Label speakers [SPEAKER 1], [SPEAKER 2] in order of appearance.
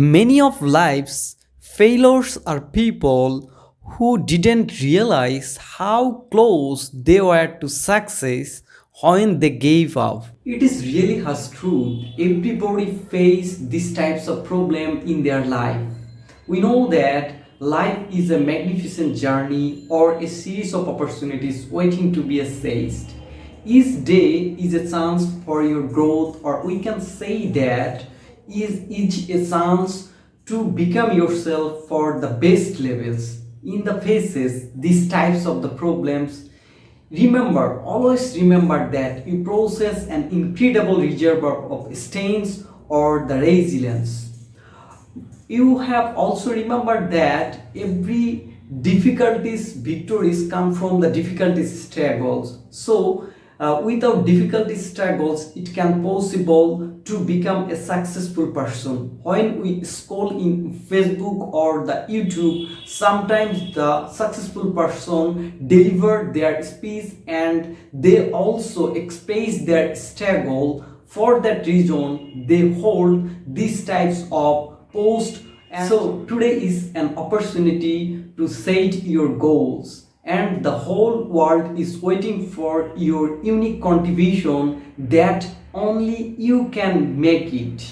[SPEAKER 1] Many of life's failures are people who didn't realize how close they were to success when they gave up. It is really harsh truth. Everybody face these types of problem in their life. We know that life is a magnificent journey or a series of opportunities waiting to be seized. Each day is a chance for your growth, or we can say that is each a chance to become yourself for the best levels. In the faces these types of the problems, remember, always remember that you possess an incredible reservoir of strengths or the resilience. You have also remembered that every difficulties victories come from the difficulties struggles. So without difficulty struggles it can possible to become a successful person. When we scroll in Facebook or the YouTube, sometimes the successful person deliver their speech and they also express their struggle. For that reason they hold these types of post. And so today is an opportunity to set your goals, and the whole world is waiting for your unique contribution that only you can make it.